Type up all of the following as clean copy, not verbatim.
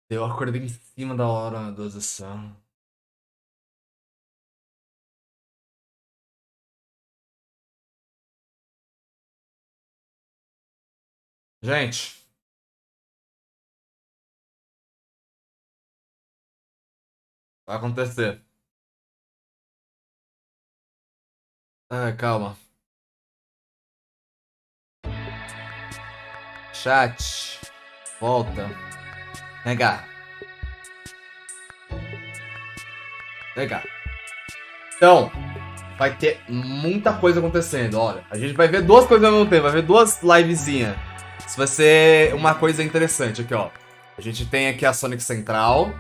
Eu acordei em cima da hora da audição. Gente. Vai acontecer. Ah, calma. Chat. Volta. Negar. Negar. Então, vai ter muita coisa acontecendo. Olha, a gente vai ver duas coisas ao mesmo tempo. Vai ver duas livezinhas. Isso vai ser uma coisa interessante aqui, ó. A gente tem aqui a Sonic Central.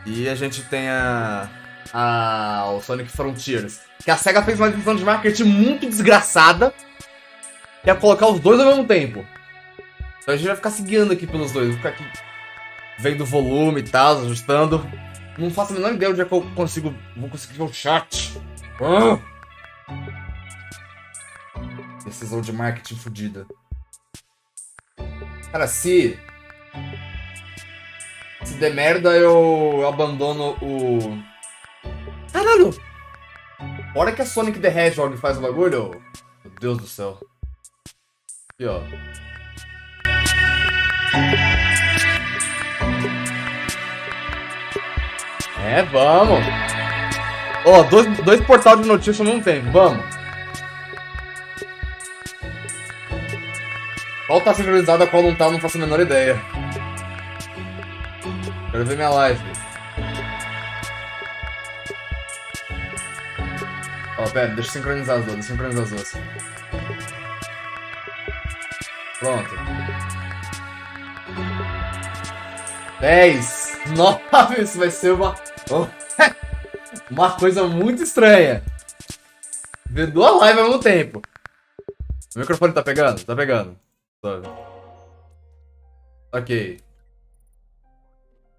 E a gente tem o Sonic Frontiers. Que a SEGA fez uma decisão de marketing muito desgraçada. Que é colocar os dois ao mesmo tempo. Então a gente vai ficar se guiando aqui pelos dois. Vou ficar aqui vendo o volume e tal, ajustando. Não faço a menor ideia onde é que eu vou conseguir ver o chat. Decisão de marketing fodida. Cara, se der merda, eu abandono o... Caralho! A hora que a Sonic the Hedgehog faz o bagulho... Meu Deus do céu. Aqui, ó. É, vamos! Ó, dois portais de notícia ao mesmo tempo, vamos! Qual tá sincronizado, qual não tá, não faço a menor ideia. Quero ver minha live. Ó, pera, deixa eu sincronizar as duas, Pronto. 10, 9, isso vai ser uma coisa muito estranha. Ver duas lives ao mesmo tempo. O microfone tá pegando? Tá pegando. Ok.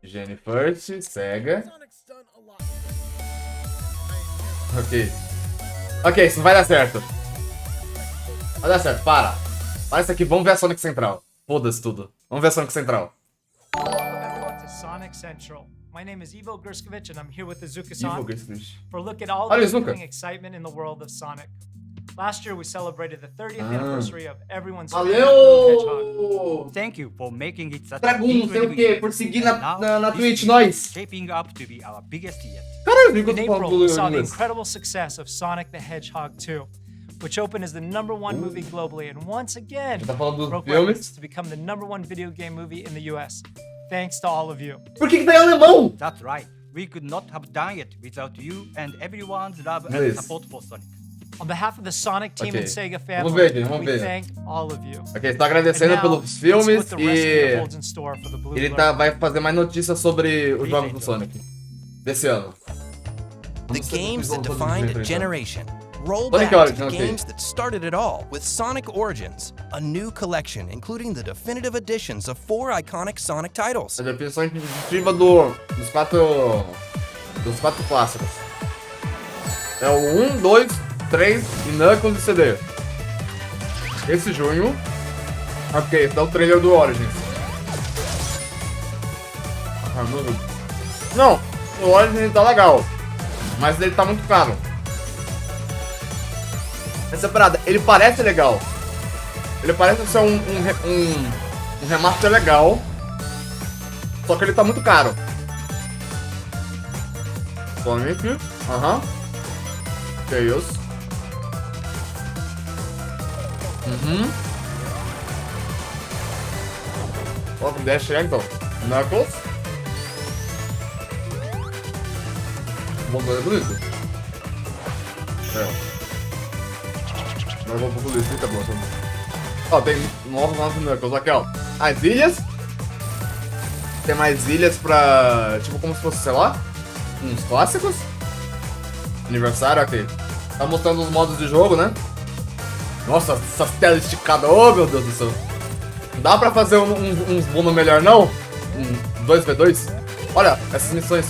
Jenny first, SEGA. Ok. Ok, isso não vai dar certo. Vai dar certo, para. Para isso aqui, vamos ver a Sonic Central. Foda-se tudo. Vamos ver a Sonic Central. Everyone to Sonic Central. My name is Ivo Gerskovich and I'm here with Azuka-san for a look at all Olha, the Azuka. thrilling excitement in the world of Sonic. Last year we celebrated the 30th anniversary of everyone's favorite Hedgehog. Valeu! Thank you for making it such Dragon, não sei o que, por seguir na this Twitch, is nós. shaping up to be our biggest yet. Caralho, eu In tô April, falando we saw the inglês. incredible success of Sonic the Hedgehog 2, which opened as the #1 movie globally and once again Tá falando dos broke filmes. records to become the #1 video game movie in the US. Thanks to all of you. Por que tá em alemão? That's right. We could not have done it without you and everyone's love and Yes. support for Sonic. On behalf of the Sonic team Okay. and Sega Vamos family, ver, vamos we ver. thank all of you. Ok, estou agradecendo And now, pelos let's filmes see what the rest of the year e holds in store for the Blue ele Blur. vai fazer mais notícias sobre os jogos do Sonic desse ano. The games that defined a generation. Roll Sonic back to Origins, the okay. games that started it all with Sonic Origins, a new collection including the definitive editions of 4 iconic Sonic titles. A definição definitiva dos quatro clássicos. É o 1, 2, 3 e Knuckles e CD. Esse junho. Ok, esse é o trailer do Origins. Não, o Origins tá legal. Mas ele tá muito caro. Essa parada, ele parece legal. Ele parece ser um remaster legal. Só que ele tá muito caro. Sonic, Tails. Ó, que ideia chegar então. Knuckles. Bom, é bonito. Agora vou pro polícia, tá bom. Ó, tem novos Knuckles aqui, ó. As ilhas. Tem mais ilhas pra... Tipo como se fosse, sei lá, uns clássicos. Aniversário, ok. Tá mostrando os modos de jogo, né? Nossa, essas telas esticadas, oh meu Deus do céu. Não dá pra fazer uns bônus melhor, não? 2v2? Olha, essas missões.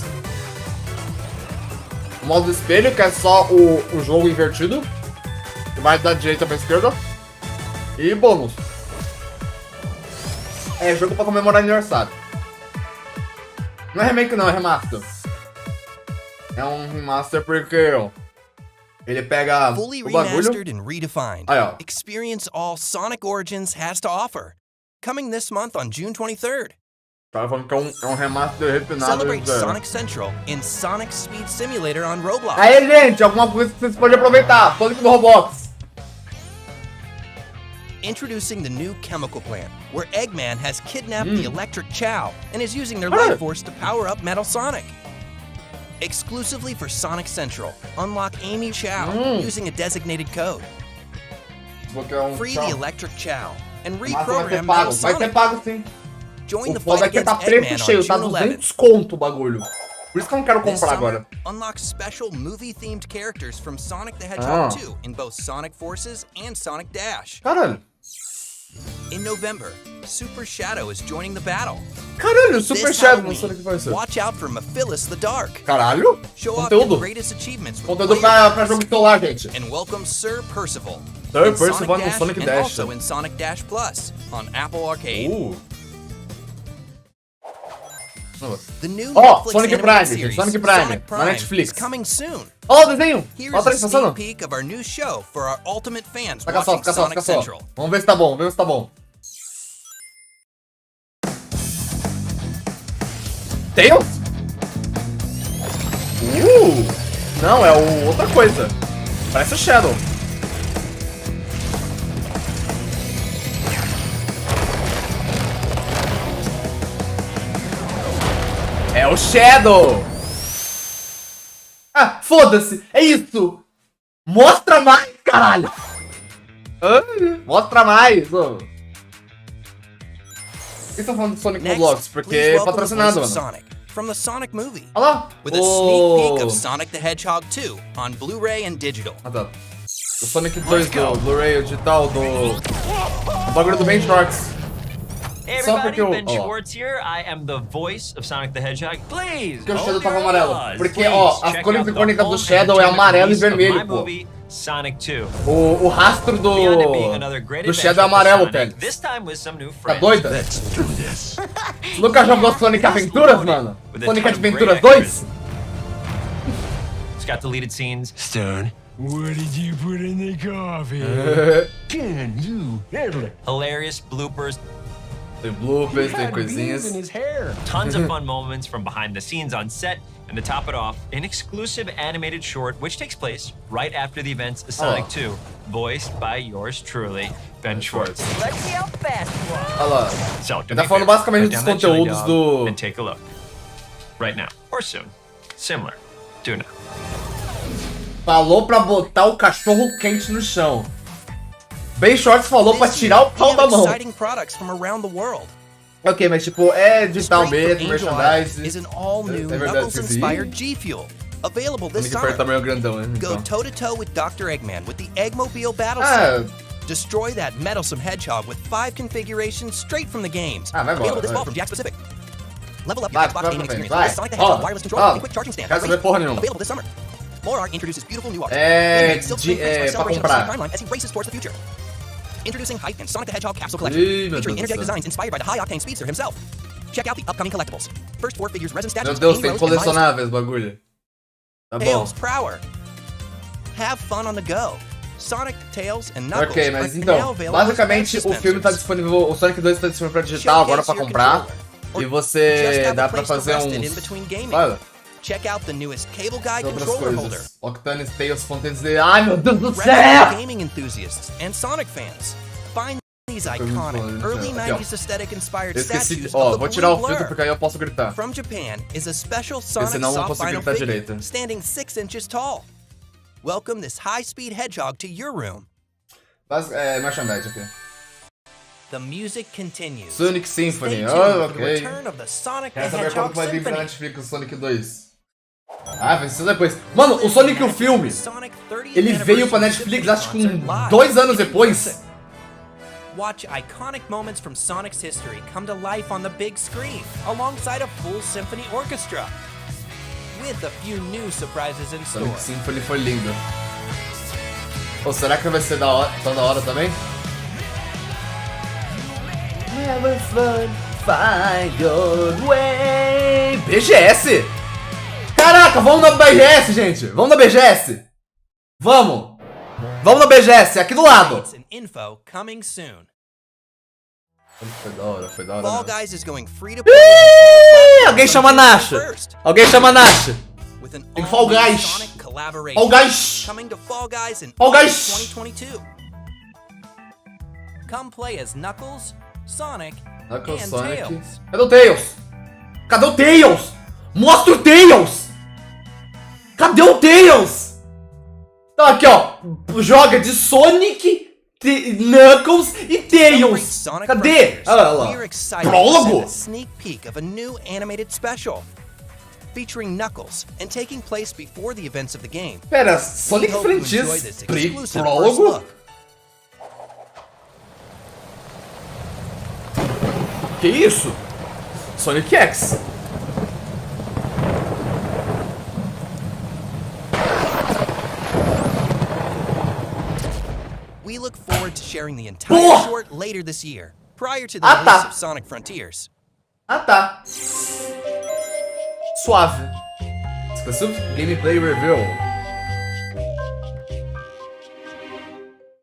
O modo espelho, que é só o jogo invertido. Que vai da direita pra esquerda. E bônus. É jogo pra comemorar aniversário. Não é remake não, é remaster. É um remaster porque ele pega Fully o bagulho. remastered and redefined. Aí, ó. Experience all Sonic Origins has to offer. Coming this month on June 23rd. Tava falando que é um remaster refinado. Celebrate Sonic Central in Sonic Speed Simulator on Roblox. Aí, gente, alguma coisa que vocês podem aproveitar. Sonic do Roblox. Introducing the new chemical plant, where Eggman has kidnapped the electric Chow and is using their life force to power up Metal Sonic. Exclusively for Sonic Central, unlock Amy Chow using a designated code. Free the electric Chow and Mas vai ser reprogram pago. Metal Vai ser Sonic. pago sim. Join the O foda fight é que tá against preto Eggman cheio, on tá June 11th. 200 conto o bagulho. Por isso que eu não quero This comprar summer, agora. unlock special movie-themed characters from Sonic the Hedgehog 2 in both Sonic Forces and Sonic Dash. Caralho. In November, Super Shadow is joining the battle. Caralho, Super This Shadow, não Halloween, sei o que vai ser. watch out for Mephilus the Dark. Caralho. Show off your Conteúdo. greatest achievements with Conteúdo player pra jogo de celular, gente. and welcome Sir Percival. Sir in Percival no Sonic Sonic and Dash. also in Sonic Dash Plus on Apple Arcade. The new Ó, Netflix Sonic animated Prime, series, gente, Sonic Prime, Sonic na Prime Netflix. is coming soon. Ó, o desenho. Here's Ó, tá a sneak passando. peek of our new show for our ultimate fans Fica só, watching fica só, Sonic fica só. Central. Vamos ver se tá bom, vamos ver se tá bom. Tails? Não, é outra coisa. Parece o Shadow. É o Shadow! Ah, foda-se! É isso! Mostra mais, caralho! Mostra mais! Ô. Por que estão falando do Sonic Roblox? Porque please é welcome the patrocinado, voice of mano. Sonic from the Sonic movie. Olha lá! With a sneak peek of Sonic the Hedgehog 2 on Blu-ray and digital. Ah, tá. O Sonic 2 do Blu-ray, o digital, do bagulho do Ben Shorts. Hey Só everybody, porque o... Ben ó. Schwartz here. I am the voice of Sonic the Hedgehog. Please, Porque o Shadow open tava your amarelo. eyes. Porque, Please, ó, as check cores out the icônicas do home Shadow é entertainment amarelo e release of vermelho, my pô. movie, Sonic 2. O rastro Beyond it being another great do adventure Shadow é for amarelo, Sonic, Pérez. This time with some new Tá friends. doida? Nunca jogou Sonic Aventuras, mano? With a Sonic ton of great Adventuras extras. 2? It's got deleted scenes. Stone, what did you put in the coffee? Can you handle it? Hilarious bloopers. Tem bloopers, tem Had beans in coisinhas. his hair. Tons of fun moments from behind the scenes on set. And to top it off, an exclusive animated short which takes place right after the events of Sonic 2, voiced by yours truly, Ben Schwartz. Let's see how fast you are. Olha lá. So, do Ele tá me a falando favor, basicamente go dos down that chili conteúdos dog do... and take a look. Right now, or soon. Similar. Do now. Falou pra botar o cachorro quente no chão. Ben Shorts falou pra This tirar o year, we pau have da mão. exciting products from around the world. Ok, mas tipo, é digital Straight from mesmo, Angel merchandise. Island is an all-new É verdade, Knuckles-inspired G Fuel, available this Sonic summer. Perto também é grandão, né? Go Então. toe-to-toe with Dr. Eggman with the Eggmobile Battle Ah, Set. Destroy that meddlesome hedgehog with 5 configurations straight from the games. Ah, vai embora, Available this vai. fall from Jack Pacific. Level up your Vai, Xbox vai, gaming vai, experience vai. with Sonic the Hedgehog Ó, wireless control ó, and quick charging stand. quero saber porra nenhuma. Available this summer. More Art introduces beautiful new art. É, Silk de, Screen Prince pra celebration of comprar. Sonic Timeline as he races towards the future. Introducing Hype and Sonic the Hedgehog Capsule Collection, Ih, meu featuring Deus do energetic céu. designs inspired by the high-octane speedster himself. Check out the upcoming collectibles. First 4 figures resin Meu statues, Deus, King tem Rose and Miles colecionáveis, bagulho. Tá bom. Tails Prower. Have fun on the go. Sonic, Tails, and Knuckles Ok, mas are now então, available as basicamente patch o filme tá dispensers. disponível, o Sonic 2 tá disponível pra digital agora pra Showcase your comprar. controller, or E just você have a dá pra place to fazer rest it in uns... between gaming. Olha, Check out the newest cable guy outras controller holder. coisas. Octanes, Tails, Fontaines e... Ai, meu Deus do Retro céu! gaming enthusiasts and Sonic fans. Find these muito iconic bom, early aqui, ó. 90s aesthetic inspired Eu esqueci, statues ó, of the vou tirar o Blue filtro Blur. porque aí eu posso gritar. From Japan is a special Sonic senão eu não soft consigo vinyl gritar figure, direito. standing 6 inches tall. Welcome this high-speed hedgehog to your room. É, merchandise aqui. The music continues. Sonic Symphony, Stay tuned oh, for the ok. return of the Sonic the Quero saber Hedgehog quando vai vir pra Symphony. Netflix o Sonic 2. Ah, vai ser depois. Mano, o Sonic o filme, Sonic 30th ele veio pra Anniversary Netflix acho que Symphony concert 2 anos live. depois. Watch iconic moments from Sonic's history come to life on the big screen, alongside a full symphony orchestra. With a few new surprises in store. Sonic Symphony foi lindo. Ou será que vai ser da hora, tão da hora também? Never find your way. BGS? Caraca, vamos na BGS, gente. Vamos na BGS. Vamos. Vamos na BGS, aqui do lado. Info coming soon. Foi da hora, foi da hora. Fall Guys is going free to play. Alguém chama Nash. Alguém chama Nash. Tem Fall Guys. Fall Guys. Coming to Fall Guys in Fall Guys 2022. Come play as Knuckles, Sonic, Knuckles, and Sonic. Tails. Cadê o Tails? Cadê o Tails? Mostra o Tails! Cadê o Tails? Então aqui, ó. Joga de Sonic, Knuckles e Tails. Cadê? Olha lá. Prólogo? Sneak peek of a new animated special featuring Knuckles and taking place before the events of the game. Pera, Sonic Frontiers prólogo? Que isso? Sonic X. We look forward to sharing the entire short later this year, prior to the release of Sonic Frontiers. Ah tá. Suave. Exclusive Gameplay Review.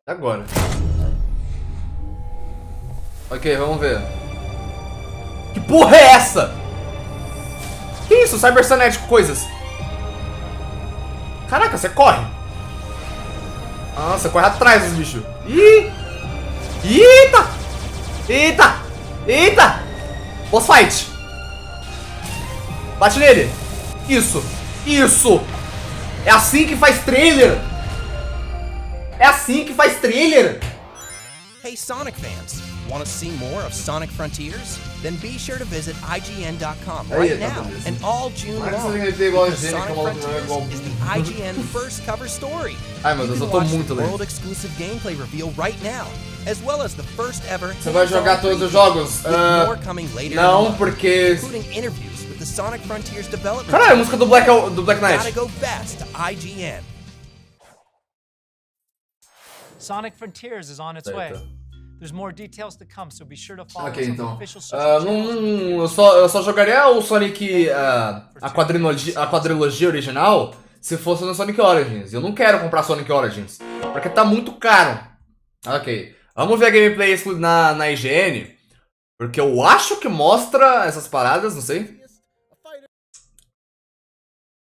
Agora. Ok, vamos ver. Que porra é essa? Que isso? Cybersonético, coisas. Caraca, você corre. Ah, você corre atrás dos bichos. Ih! Eita! Eita! Eita! Boss fight! Bate nele! Isso! Isso! É assim que faz trailer! É assim que faz trailer! Hey Sonic fans, want to see more of Sonic Frontiers? Then be sure to visit IGN.com right now and all June long. Because Sonic Frontiers is the IGN first cover story. Ai meu Deus, eu tô muito lento. World exclusive gameplay reveal right now, as well as the first ever. Você vai jogar todos os jogos? Não, porque. Including interviews with the Sonic Frontiers development. Caralho, a música do Black Knight. Gotta go fast to IGN. Sonic Frontiers is on its way. There's more details to come, so be sure to follow Ok, us on então. the official social channels. Eu só jogaria o Sonic, a quadrilogia original, se fosse no Sonic Origins. Eu não quero comprar Sonic Origins, porque tá muito caro. Ok, vamos ver a gameplay na IGN, porque eu acho que mostra essas paradas, não sei.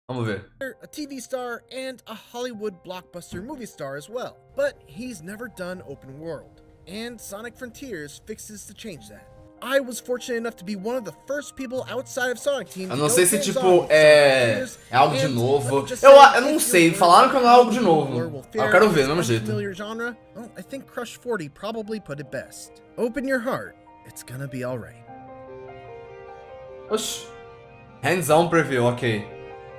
Vamos ver. A TV star and a Hollywood blockbuster movie star as well, but he's never done open world. And Sonic Frontiers fixes to change that. I was fortunate enough to be one of the first people outside of Sonic Team. Eu não sei se tipo é algo de novo. Eu não sei, falaram que não é algo de novo. Eu quero ver do mesmo jeito. Genre, well, I think Crush 40 probably put it best. Open your heart, it's gonna be alright. Oxi. Hands-on preview, ok.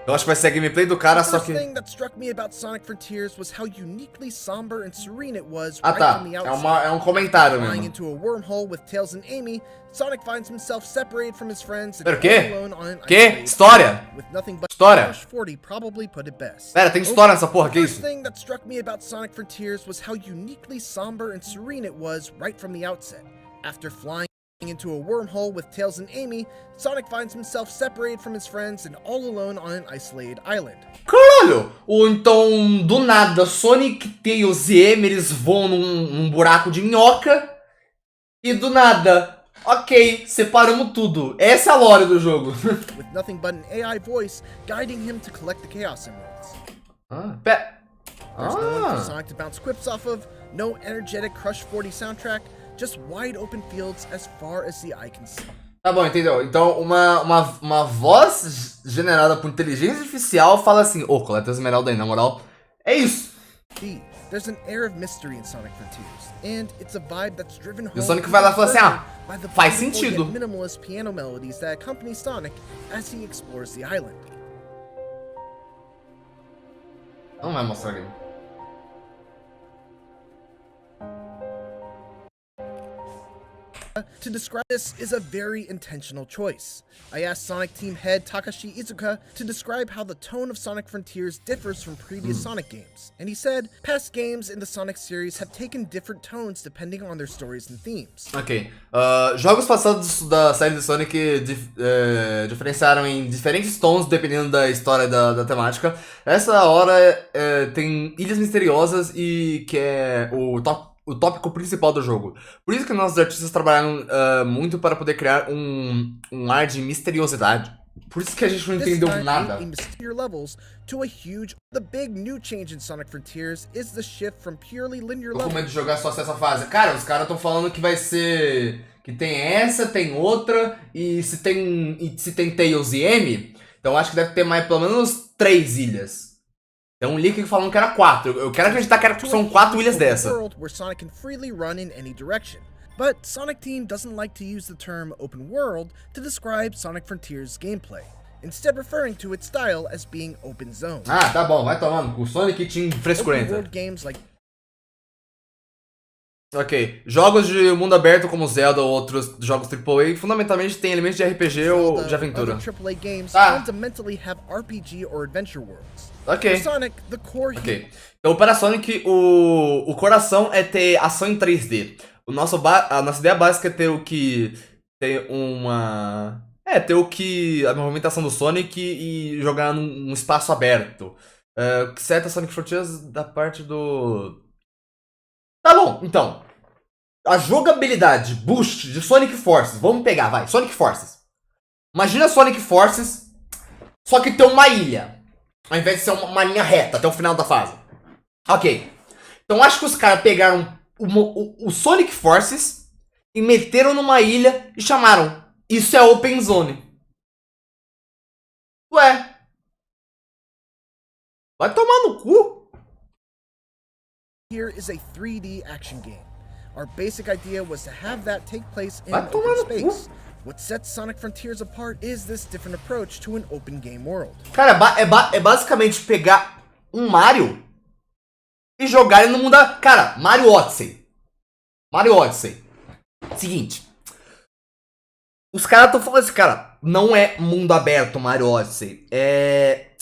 Eu acho que vai ser a gameplay do cara, só que... The thing that struck me about Sonic Frontiers was how uniquely somber and serene it was Ah tá, é um comentário Flying mesmo. into a wormhole with Tails and Amy, Sonic finds himself separated from his friends and Pera, all quê? alone on an Que? isolated História? island with nothing but História? Crush 40 probably put it best. Pera, tem história nessa porra, que The isso? first thing that struck me about Sonic Frontiers was how uniquely somber and serene it was right from the outset. After flying into a wormhole with Tails and Amy, Sonic finds himself separated from his friends and all alone on an isolated island. Caralho! Ou então, do nada, Sonic, Tails e Amy, eles voam num buraco de minhoca. E do nada, ok, separamos tudo. Essa é a lore do jogo. With nothing but an AI voice guiding him to collect the Chaos Emeralds. There's no one for Sonic to bounce quips off of, no energetic Crush 40 soundtrack, just wide open fields as far as the eye can see. Tá bom, entendeu? Então, uma voz generada por inteligência artificial fala assim: ô, coleta as esmeralda aí, na moral. É isso! There's an air of mystery in Sonic Frontiers, and it's a vibe that's driven home. E o Sonic vai lá e fala assim: faz sentido. Minimalist piano melodies that accompany Sonic as he explores the island. Não vai mostrar ali. to describe this is a very intentional choice. I asked Sonic team head Takashi Izuka to describe how the tone of Sonic Frontiers differs from previous Sonic games, and he said, past games in the Sonic series have taken different tones depending on their stories and themes. Ok. Jogos passados da série de Sonic diferenciaram em diferentes tons dependendo da história da temática. Essa hora tem ilhas misteriosas e que é o tópico principal do jogo. Por isso que nossos artistas trabalharam muito para poder criar um ar de misteriosidade. Por isso que a gente não entendeu nada. The big new change in Sonic Frontiers is the shift from purely linear Tô com levels. medo de jogar só essa fase. Cara, os caras estão falando que vai ser... que tem essa, tem outra, e se tem Tails e M, então acho que deve ter mais pelo menos 3 ilhas. Tem um leak falando que era 4. Eu quero acreditar que são 4 ilhas dessa. Where Sonic can freely run in any direction. But Sonic Team doesn't like to use the term open world to describe Sonic Frontiers gameplay, instead referring to its style as being open zone. Ah, tá bom, vai tomando. O Sonic Team frescurenta. Open world games like Ok, jogos de mundo aberto como Zelda ou outros jogos AAA fundamentalmente têm elementos de RPG ou de aventura. AAA games Ah. fundamentally have RPG or adventure worlds. Ok. For Sonic, the core Ok. Então para Sonic o coração é ter ação em 3D. A nossa ideia básica é ter o que... ter uma... ter o que... a movimentação do Sonic e jogar num espaço aberto. Que certa Sonic Frontiers da parte do... Tá bom, então. A jogabilidade boost de Sonic Forces. Vamos pegar, vai. Sonic Forces. Imagina Sonic Forces, só que tem uma ilha. Ao invés de ser uma linha reta até o final da fase. Ok. Então acho que os caras pegaram o Sonic Forces e meteram numa ilha e chamaram. Isso é Open Zone. Ué. Vai tomar no cu. here is a 3D action game. Our basic idea was to have that take place in Vai open tomar no space. What sets Sonic Frontiers apart is this different approach to an open game world. Cara, é basicamente pegar um Mario e jogar ele no mundo da... Cara, Mario Odyssey. Mario Odyssey. Seguinte. Os caras estão falando assim, cara, não é mundo aberto Mario Odyssey. É...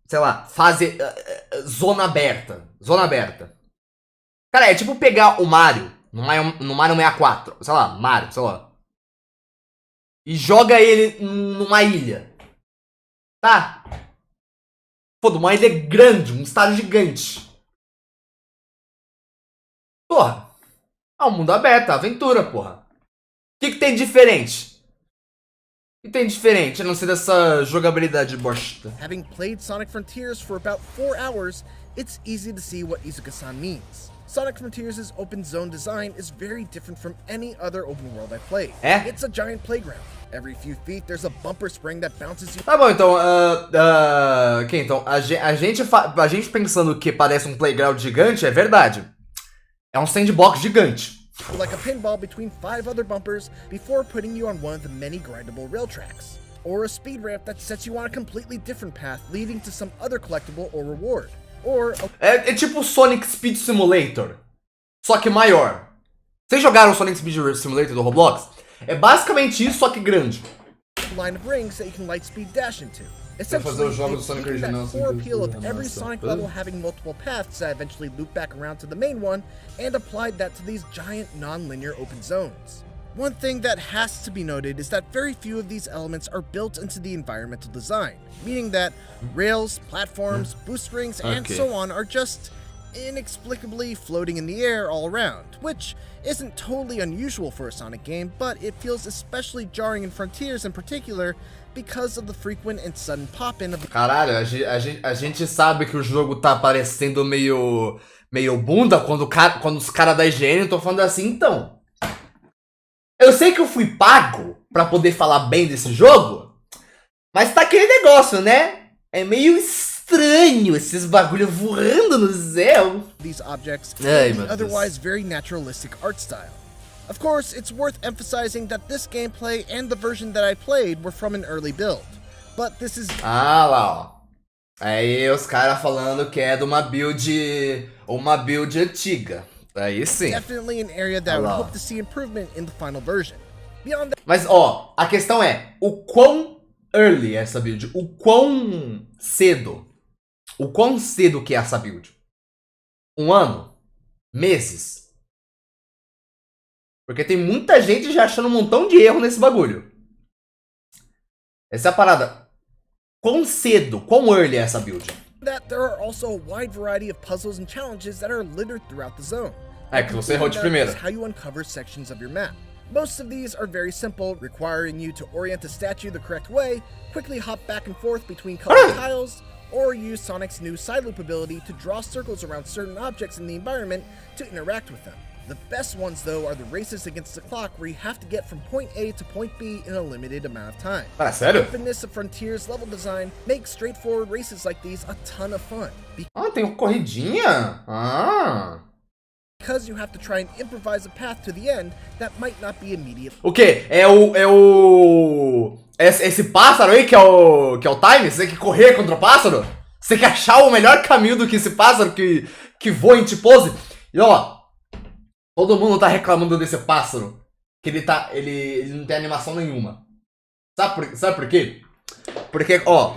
sei lá, fase... zona aberta. Zona aberta. Cara, é tipo pegar o Mario no Mario 64. Sei lá, Mario, sei lá. E joga ele numa ilha. Tá? Pô, uma ilha grande, um estado gigante. Porra. É um mundo aberto, aventura, porra. O que tem de diferente? O que tem de diferente, a não ser dessa jogabilidade bosta? Having played Sonic Frontiers for about 4 hours, it's easy to see what Izuka-san means. Sonic Frontiers' open zone design is very different from any other open world I've played. It's a giant playground. Every few feet there's a bumper spring that bounces you. Tá bom, então, ok, então, a gente pensando que parece um playground gigante, é verdade. É um sandbox gigante. Like a pinball between 5 other bumpers before putting you on one of the many grindable rail tracks. Or a speed ramp that sets you on a completely different path leading to some other collectible or reward. Or é tipo Sonic Speed Simulator, só que maior. Vocês jogaram o Sonic Speed Simulator do Roblox? É basicamente isso, só que grande. line of rings that you can light speed dash into. Essentially, they've taken that core appeal of every Sonic level having multiple paths that eventually loop back around to the main one, and applied that to these giant non-linear open zones. One thing that has to be noted is that very few of these elements are built into the environmental design, meaning that rails, platforms, boost rings, and so on are just inexplicably floating in the air all around, which isn't totally unusual for a Sonic game, but it feels especially jarring in Frontiers in particular because of the frequent and sudden pop-in of the... Caralho, a gente sabe que o jogo tá parecendo meio bunda quando os caras da IGN estão falando assim, então... Eu sei que eu fui pago pra poder falar bem desse jogo, mas tá aquele negócio, né? É meio estranho esses bagulho voando no céu. These objects and the otherwise very naturalistic art style. Of course, it's worth emphasizing that this gameplay and the version that I played were from an early build. But this is... Ah lá, ó. Aí os caras falando que é de uma build antiga. Aí sim. Definitely an area that I would hope to see improvement in the final version. Beyond that, Mas, ó, a questão é, o quão early é essa build? O quão cedo? O quão cedo que é essa build? 1 ano? Meses? Porque tem muita gente já achando um montão de erro nesse bagulho. Essa é a parada. Quão cedo, quão early é essa build? that there are also a wide variety of puzzles and challenges that are littered throughout the zone. É que você errou de primeira. How you uncover sections of your map. Most of these are very simple, requiring you to orient a statue the correct way, quickly hop back and forth between colored tiles, or use Sonic's new side loop ability to draw circles around certain objects in the environment to interact with them. The best ones, though, are the races against the clock where you have to get from point A to point B in a limited amount of time. Ah, sério? The openness of Frontier's level design makes straightforward races like these a ton of fun. Ah, tem uma corridinha? Ah. Because you have to try and improvise a path to the end that might not be immediate. O quê? Esse pássaro aí que é o time? Você tem que correr contra o pássaro? Você tem que achar o melhor caminho do que esse pássaro que voa em T-pose? E ó, todo mundo tá reclamando desse pássaro. Que ele não tem animação nenhuma. Sabe por quê? Porque, ó,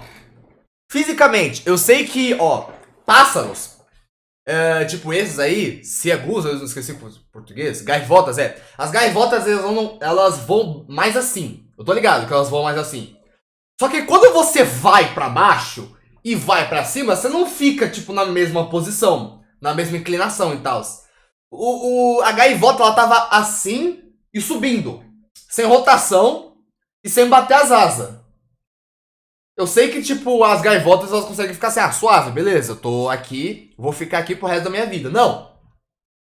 fisicamente, eu sei que, ó, pássaros, tipo esses aí, ciegus, eu esqueci o português, gaivotas, as gaivotas, elas voam mais assim. Eu tô ligado que elas voam mais assim. Só que quando você vai pra baixo e vai pra cima, você não fica, tipo, na mesma posição, na mesma inclinação e tal. A gaivota, ela tava assim e subindo, sem rotação e sem bater as asas. Eu sei que, tipo, as gaivotas, elas conseguem ficar assim, suave, beleza, eu tô aqui, vou ficar aqui pro resto da minha vida. Não.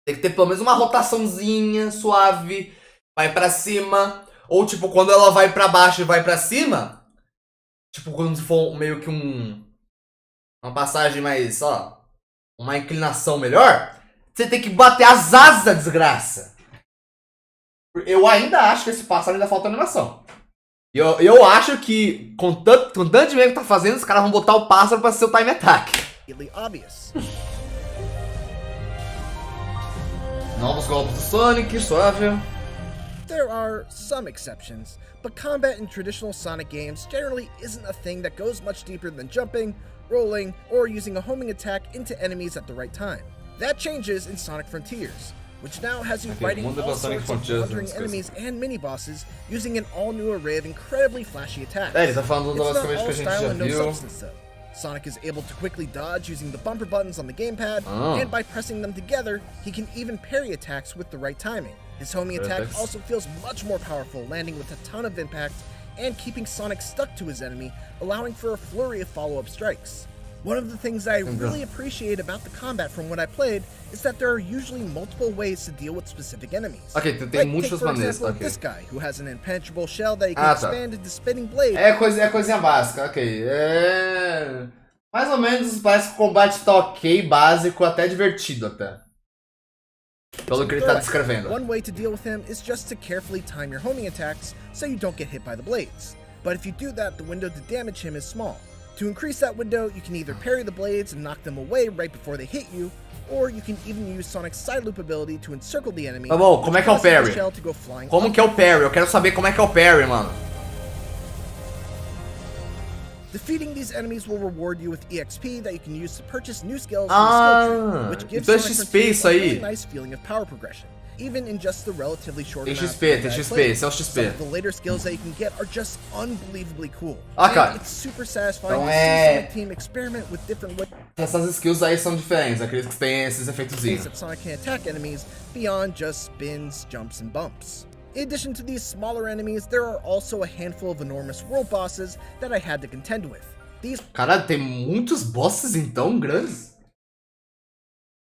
Tem que ter pelo menos uma rotaçãozinha suave, vai pra cima. Ou, tipo, quando ela vai pra baixo e vai pra cima, tipo, quando for meio que uma passagem mais, ó, uma inclinação melhor, você tem que bater as asas, desgraça. Eu ainda acho que esse pássaro ainda falta animação. Eu acho que, com tanto dinheiro que tá fazendo, os caras vão botar o pássaro pra ser o time attack. Obvious. Novos golpes do Sonic, suave. There are some exceptions, but combat in traditional Sonic games generally isn't a thing that goes much deeper than jumping, rolling, or using a homing attack into enemies at the right time. That changes in Sonic Frontiers, which now has you fighting all sorts of wandering enemies and mini-bosses using an all-new array of incredibly flashy attacks. Ele tá falando It's not basicamente all que a gente style já and no viu. substance, though. Sonic is able to quickly dodge using the bumper buttons on the gamepad, and by pressing them together, he can even parry attacks with the right timing. His homing attack also feels much more powerful, landing with a ton of impact and keeping Sonic stuck to his enemy, allowing for a flurry of follow-up strikes. One of the things I really appreciate about the combat from what I played is that there are usually multiple ways to deal with specific enemies. Ok, tem muitas maneiras, ok. This guy, who has an impenetrable shell that he can expand into spinning blade. É coisinha básica, ok. Mais ou menos, parece que o combate tá ok, básico, até divertido até. Pelo que ele tá descrevendo. One way to deal with him is just to carefully time your homing attacks so you don't get hit by the blades. But if you do that, the window to damage him is small. To increase that window, you can either parry the blades and knock them away right before they hit you, or you can even use Sonic's side loop ability to encircle the enemy. Tá bom, como é que é o parry? Como que é o parry? Eu quero saber como é que é o parry, mano. Defeating these enemies will reward you with EXP that you can use to purchase new skills from the skill tree, which gives então Sonic XP isso a aí. really nice feeling of power progression, even in just the relatively short Tem amount of XP, time tem that I XP, played. esse é o Some XP. of the later skills that you can get are just unbelievably cool. Cara. And it's super satisfying Então to see Sonic Team experiment with different ways Essas skills aí são diferentes, aqueles que têm esses efeitozinhos. that Sonic can attack enemies beyond just spins, jumps, and bumps. In addition to these smaller enemies, there are also a handful of enormous world bosses that I had to contend with. Caralho, tem muitos bosses então grandes.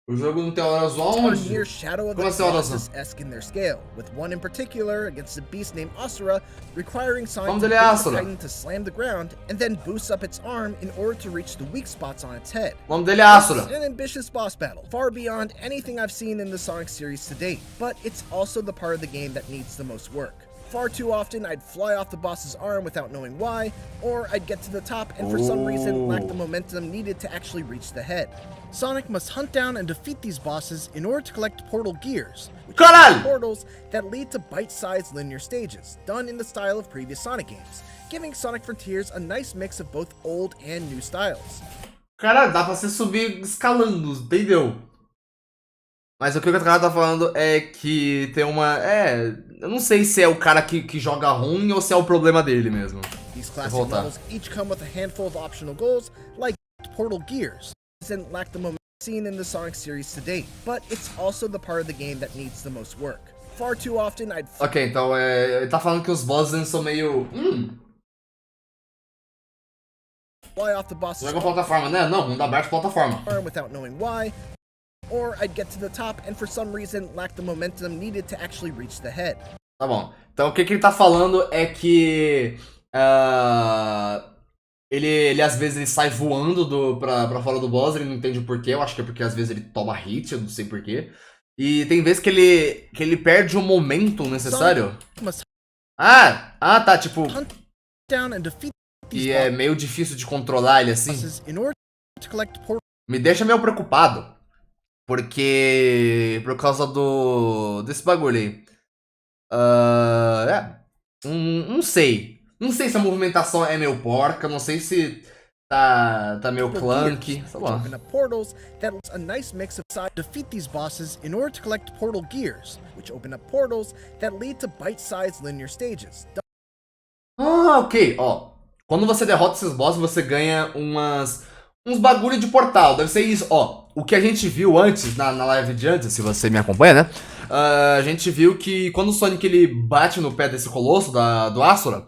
O jogo não tem horas onde? Near Shadow of Como assim horas esque in their scale, with one in particular against a beast named Asura, requiring Sonic Nome to dele é beat the Asura. Titan to slam the ground and then boost up its arm in order to reach the weak spots on its head. O nome dele é Asura. It's an ambitious boss battle, far beyond anything I've seen in the Sonic series to date, but it's also the part of the game that needs the most work. Far too often, I'd fly off the boss's arm without knowing why, or I'd get to the top and for some reason lack the momentum needed to actually reach the head. Sonic must hunt down and defeat these bosses in order to collect portal gears, which are portals that lead to bite-sized linear stages, done in the style of previous Sonic games, giving Sonic Frontiers a nice mix of both old and new styles. Cara, dá pra você subir escalando, entendeu? Mas o que o cara tá falando é que tem uma... eu não sei se é o cara que joga ruim ou se é o problema dele mesmo. These classic levels each come with a handful of optional goals, like portal gears. Doesn't lack the momentum seen in the Sonic series to date, but it's also the part of the game that needs the most work. Far too often I'd... Ok, então ele tá falando que os bosses são meio... fly off the boss's joga plataforma, né? Não, mundo aberto plataforma. Without knowing why, or I'd get to the top and for some reason lack the momentum needed to actually reach the head. Tá bom. Então o que ele tá falando é que ele às vezes ele sai voando pra fora do boss, ele não entende o porquê, eu acho que é porque às vezes ele toma hit, eu não sei porquê. E tem vezes que ele perde o momento necessário. Tá, tipo... E é meio difícil de controlar ele assim. Me deixa meio preocupado. Porque... por causa desse bagulho aí. Não sei. Não sei se a movimentação é meio porca, não sei se tá meio clunky, sei lá. Portals that a nice mix of defeat these bosses in order to collect portal gears, which open up portals that lead to bite-sized linear stages. Ok, ó. Quando você derrota esses bosses, você ganha uns bagulho de portal. Deve ser isso, ó. O que a gente viu antes, na live de antes, se você me acompanha, né? A gente viu que quando o Sonic ele bate no pé desse colosso, do Asura,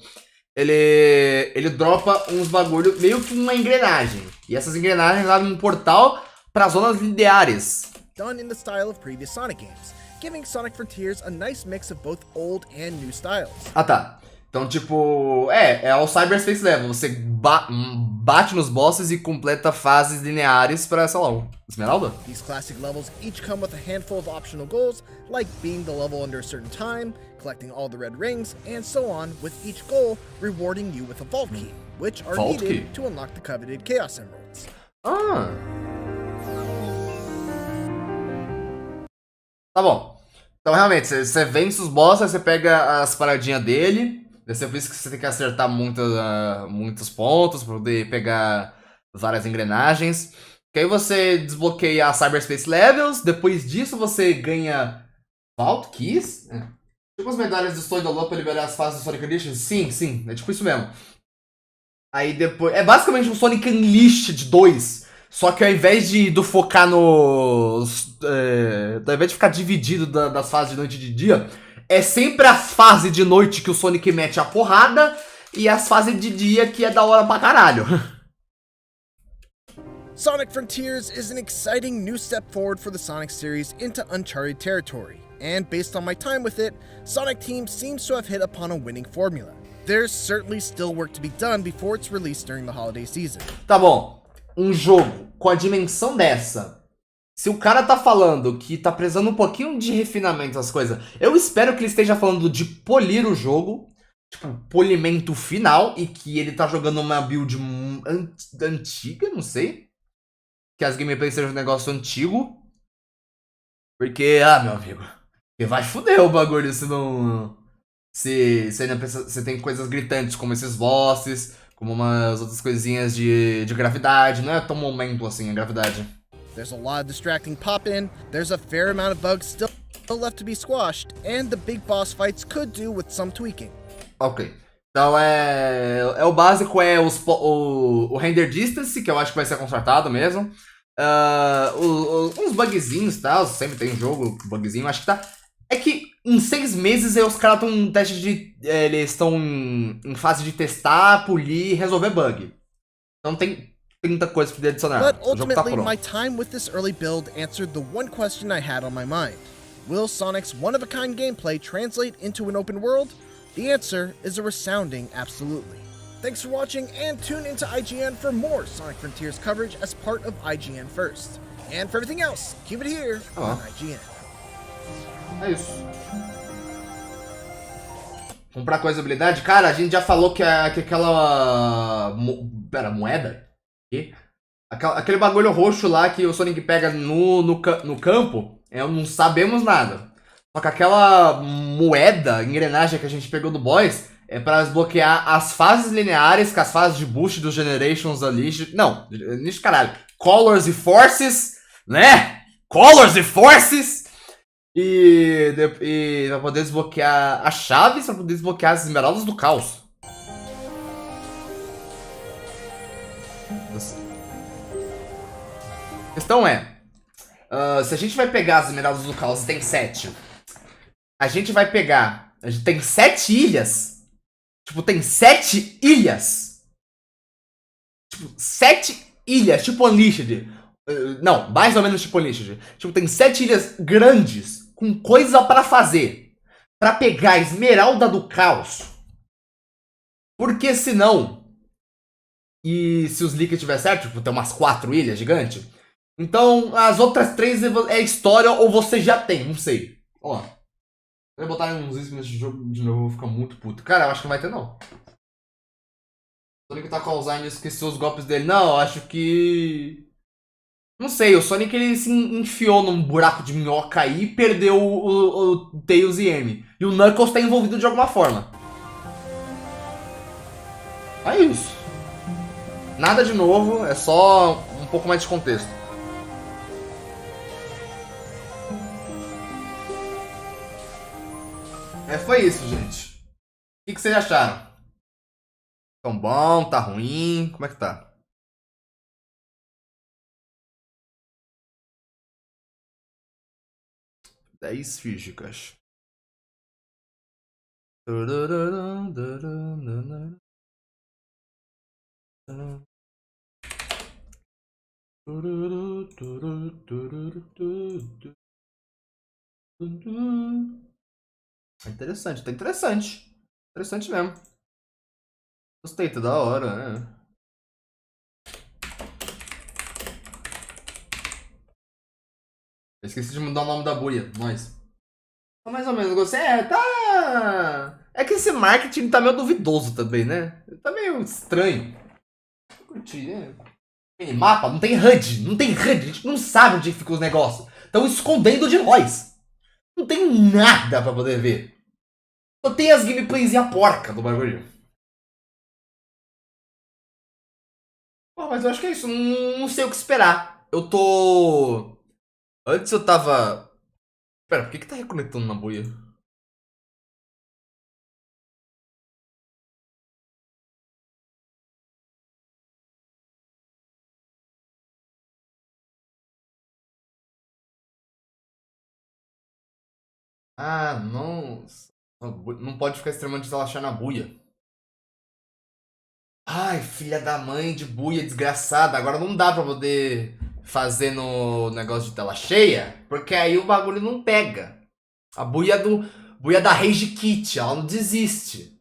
ele dropa uns bagulho, meio que uma engrenagem. E essas engrenagens abrem um portal para zonas lineares. Done in the style of previous Sonic games, giving Sonic Frontiers a nice mix of both old and new styles. Tá. Então, tipo, é o Cyberspace Level. Você bate nos bosses e completa fases lineares pra, sei lá, Esmeralda? These classic levels each come with a handful of optional goals, like beating the level under a certain time, collecting all the red rings, and so on, with each goal rewarding you with a vault key, which are needed to unlock the coveted Chaos Emeralds. Tá bom. Então, realmente, você vence os bosses, você pega as paradinhas dele. Deve ser por isso que você tem que acertar muitos pontos para poder pegar várias engrenagens. Que aí você desbloqueia a Cyberspace Levels. Depois disso você ganha Vault Keys. Tipo as medalhas do Story Download para liberar as fases do Sonic Unleashed. Sim, é tipo isso mesmo. Aí depois... é basicamente um Sonic Unleashed 2. Só que ao invés de focar nos... ao invés de ficar dividido das fases de noite e de dia... é sempre a fase de noite que o Sonic mete a porrada e as fases de dia que é da hora pra caralho. Sonic Frontiers is an exciting new step forward for the Sonic series into uncharted territory. And based on my time with it, Sonic Team seems to have hit upon a winning formula. There's certainly still work to be done before it's released during the holiday season. Tá bom, um jogo com a dimensão dessa... se o cara tá falando que tá precisando um pouquinho de refinamento das coisas, eu espero que ele esteja falando de polir o jogo, tipo, polimento final, e que ele tá jogando uma build antiga, não sei. Que as gameplays sejam um negócio antigo. Porque, meu amigo, vai foder o bagulho se não... Se tem coisas gritantes como esses bosses, como umas outras coisinhas de gravidade, não é tão momento assim a gravidade. There's a lot of distracting pop-in, there's a fair amount of bugs still left to be squashed, and the big boss fights could do with some tweaking. Ok. Então o básico é o render distance, que eu acho que vai ser consertado mesmo. Uns bugzinhos e tal, sempre tem jogo, bugzinho, acho que tá... é que em 6 meses os caras estão em teste de... eles estão em fase de testar, polir e resolver bug. Então tem 30 coisas pra adicionar. But ultimately, my time with this early build answered the one question I had on my mind. Will Sonic's one-of-a-kind gameplay translate into an open world? The answer is a resounding absolutely. Thanks for watching, and tune into IGN for more Sonic Frontiers coverage as part of IGN First. And for everything else, keep it here on IGN. É isso. Comprar coisa habilidade. Cara, a gente já falou que aquela... Pera, moeda? Que? Aquele bagulho roxo lá que o Sonic pega no campo, não sabemos nada. Só que aquela moeda, engrenagem que a gente pegou do Boys, é pra desbloquear as fases lineares, que as fases de boost dos Generations Unleashed... Não, Unleashed caralho. Colors e Forces, né? Colors e Forces! E pra poder desbloquear as chaves, pra poder desbloquear as esmeraldas do caos. A questão é, se a gente vai pegar as esmeraldas do caos e tem 7, a gente vai pegar... A gente tem 7 ilhas. Tipo, tem 7 ilhas. Tipo, 7 ilhas, tipo Unleashed. Não, mais ou menos tipo Unleashed. Tipo, tem 7 ilhas grandes, com coisa pra fazer. Pra pegar a esmeralda do caos. Porque senão... E se os leaks tiver certo, tipo, tem umas 4 ilhas gigantes. Então, as outras 3 é história ou você já tem, não sei. Ó. Se eu botar uns ismos nesse jogo de novo, eu vou ficar muito puto. Cara, eu acho que não vai ter, não. O Sonic tá com Alzheimer e esqueceu os golpes dele. Não, eu acho que... Não sei, o Sonic ele se enfiou num buraco de minhoca aí e perdeu o Tails e M. E o Knuckles tá envolvido de alguma forma. É isso. Nada de novo, é só um pouco mais de contexto. Foi isso, gente. O que vocês acharam? Tão bom? Tá ruim? Como é que tá? Dez físicas. É interessante, tá interessante. Interessante mesmo. Gostei, tá da hora, né? Eu esqueci de mudar o nome da buia, nós. Tá mais ou menos, gostei. Tá... É que esse marketing tá meio duvidoso também, né? Tá meio estranho. Eu curti, né? Tem mapa, não tem HUD, não tem HUD, a gente não sabe onde ficam os negócios. Estão escondendo de nós. Não tem nada pra poder ver. Só tem as gameplays e a porca do bagulho. Pô, mas eu acho que é isso, não sei o que esperar. Eu tô... Antes eu tava... Pera, por que tá reconectando na buia? Ah, nossa. Não pode ficar extremamente relaxado na buia. Ai, filha da mãe de buia desgraçada. Agora não dá pra poder fazer no negócio de tela cheia, porque aí o bagulho não pega. A buia da Rage Kit, ela não desiste.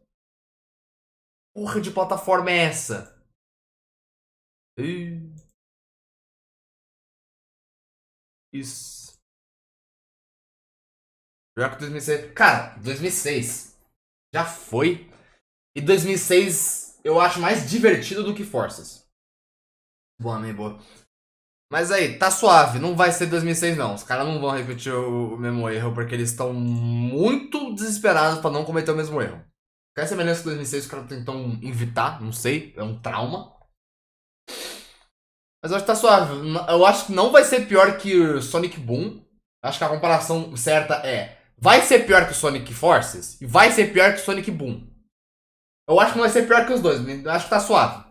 Porra de plataforma é essa? Isso. Pior que 2006. Cara, 2006 já foi. E 2006 eu acho mais divertido do que Forces. Boa, meio boa. Mas aí, tá suave. Não vai ser 2006 não. Os caras não vão repetir o mesmo erro porque eles estão muito desesperados pra não cometer o mesmo erro. Qual semelhança com 2006 os caras tentam evitar, não sei. É um trauma. Mas eu acho que tá suave. Eu acho que não vai ser pior que Sonic Boom. Acho que a comparação certa é... Vai ser pior que o Sonic Forces e vai ser pior que o Sonic Boom. Eu acho que não vai ser pior que os dois. Eu acho que tá suave.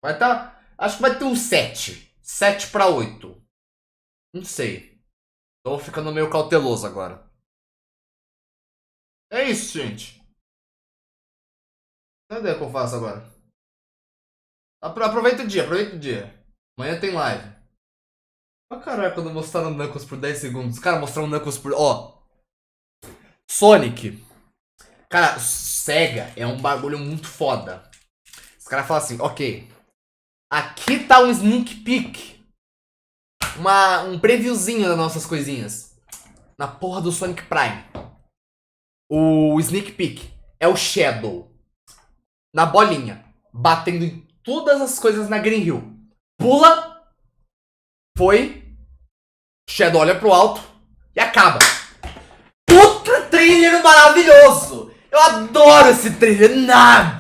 Vai tá... Acho que vai ter um 7. 7 pra 8. Não sei. Tô ficando meio cauteloso agora. É isso, gente. Não ideia o que eu faço agora. Aproveita o dia, aproveita o dia. Amanhã tem live. Ó, caralho, quando mostraram o Knuckles por 10 segundos. Cara, mostraram o Knuckles por... Ó. Sonic. Cara, Sega é um bagulho muito foda. Os caras falam assim, ok. Aqui tá um sneak peek. Um previewzinho das nossas coisinhas. Na porra do Sonic Prime. O sneak peek. é o Shadow na bolinha, batendo em todas as coisas na Green Hill. Pula, foi, Shadow olha pro alto e acaba. Puta trailer maravilhoso! Eu adoro esse trailer.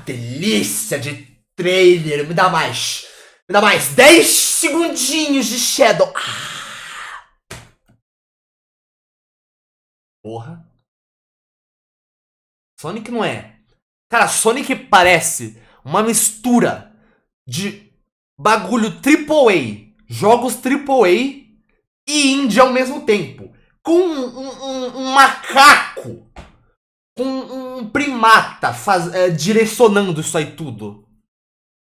Delícia de trailer. Me dá mais. Me dá mais 10 segundinhos de Shadow. Porra. Sonic não é. Cara, Sonic parece uma mistura de bagulho AAA, jogos AAA e indie ao mesmo tempo. Com um macaco, com um primata direcionando isso aí tudo.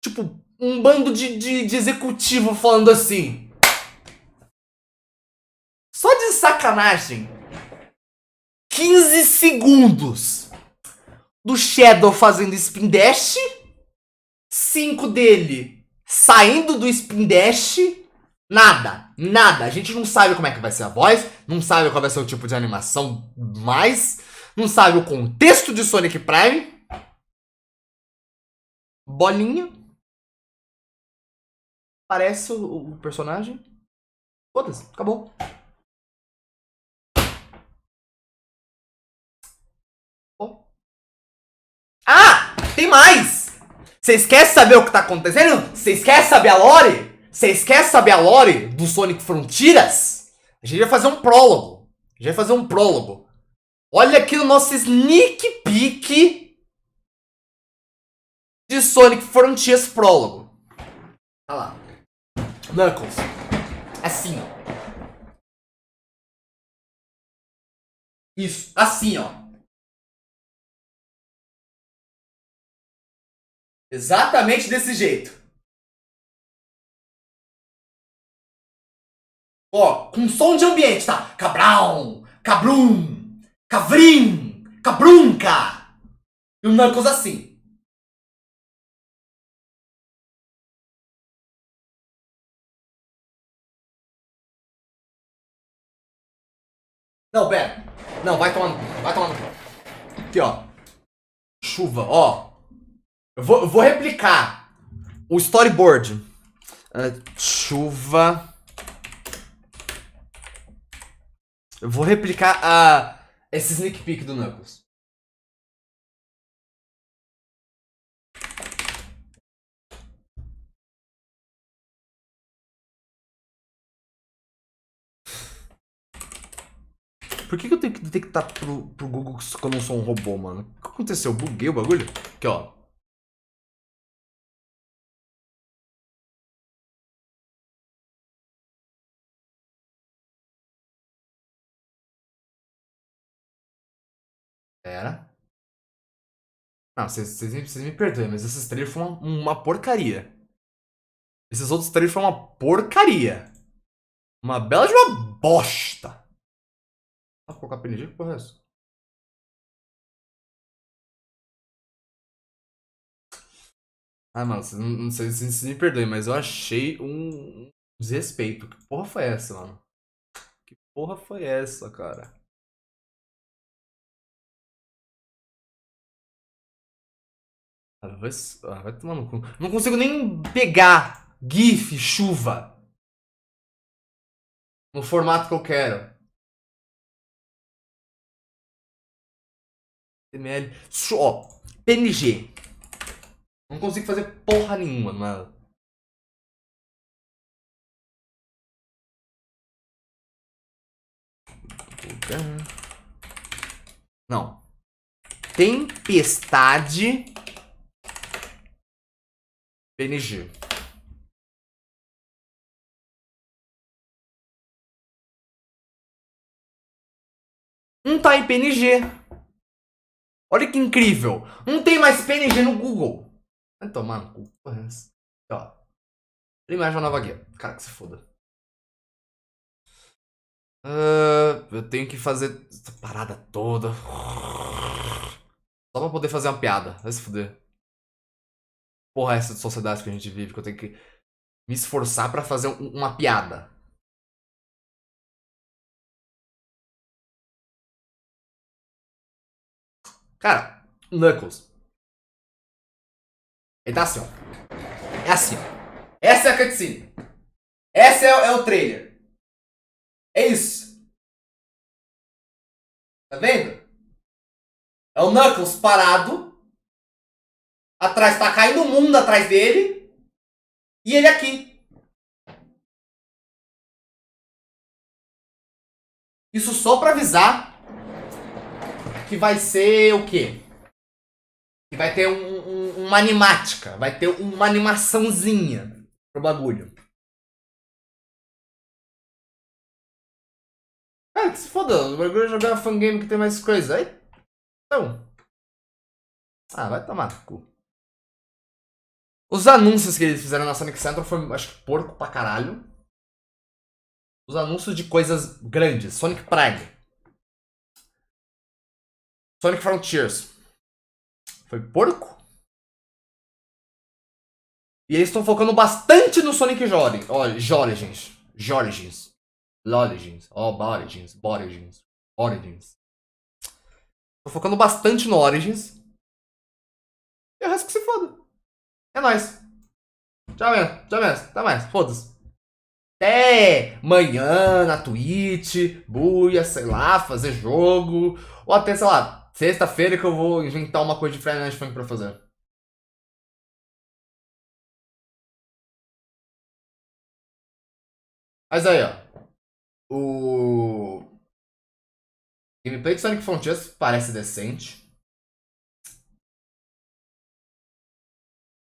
Tipo, um bando de executivo falando assim. Só de sacanagem. 15 segundos do Shadow fazendo spin dash, 5 dele saindo do spin dash, nada, a gente não sabe como é que vai ser a voz, não sabe qual vai ser o tipo de animação mais, não sabe o contexto de Sonic Prime, bolinha, parece o personagem, foda-se, acabou. Ah, tem mais! Vocês querem saber o que tá acontecendo? Vocês querem saber a lore? Vocês querem saber a lore do Sonic Frontiers? A gente vai fazer um prólogo. Olha aqui o nosso sneak peek de Sonic Frontiers prólogo. Olha lá. Knuckles. Assim, ó. Isso, assim, ó. Exatamente desse jeito. Ó, com som de ambiente, tá? Cabrão, cabrum, cavrim, cabrunca. E o Knuckles assim. Não, pera. Não, vai tomando. Aqui, ó. Chuva, ó. Eu vou replicar o storyboard. Chuva. Eu vou replicar esse sneak peek do Knuckles. Por que eu tenho que detectar pro Google que eu não sou um robô, mano? O que aconteceu? Eu buguei o bagulho? Aqui, ó. Pera. Não, vocês me perdoem, mas esses trailers foram uma porcaria. Esses outros trailers foram uma porcaria. Uma bela de uma bosta. Ah, vou colocar PNG? Que porra é essa? Ah, mano, vocês me perdoem, mas eu achei um desrespeito. Que porra foi essa, mano? Que porra foi essa, cara? Vai tomar no cu. Não consigo nem pegar GIF, chuva. No formato que eu quero. HTML. Ó, PNG. Não consigo fazer porra nenhuma, mano. Não. Tempestade. PNG. Não tá em PNG. Olha que incrível. Não tem mais PNG no Google. Vai tomar no cu. Porra, é essa? Ó. Imagem nova guia. Cara, que se foda. Eu tenho que fazer essa parada toda. Só pra poder fazer uma piada. Vai se fuder. Porra, essa sociedade que a gente vive, que eu tenho que me esforçar pra fazer uma piada. Cara, Knuckles. Ele tá assim, ó. É assim, ó. Essa é a cutscene. Esse é o trailer. É isso. Tá vendo? É o Knuckles parado. Atrás, tá caindo o mundo atrás dele. E ele aqui. Isso só pra avisar que vai ser o quê? Que vai ter uma animática. Vai ter uma animaçãozinha pro bagulho. Cara, que se foda. O bagulho é jogar fangame que tem mais coisa. Aí, então. Ah, vai tomar no cu. Os anúncios que eles fizeram na Sonic Central foi, acho que, porco pra caralho. Os anúncios de coisas grandes. Sonic Prime. Sonic Frontiers. Foi porco. E eles estão focando bastante no Sonic Origins. Tô focando bastante no Origins. E o resto que se foda. É nóis. Tchau mesmo. Até mais. Foda-se. Até manhã na Twitch. Buia, sei lá, fazer jogo. Ou até, sei lá, sexta-feira que eu vou inventar uma coisa de Friday Night Funk pra fazer. Mas aí, ó. O gameplay de Sonic Frontiers parece decente.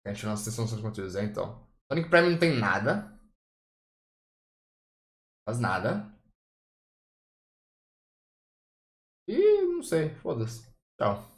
A gente não sessão de conteúdos, então. Sonic Prime não tem nada. Faz nada. E não sei, foda-se. Tchau.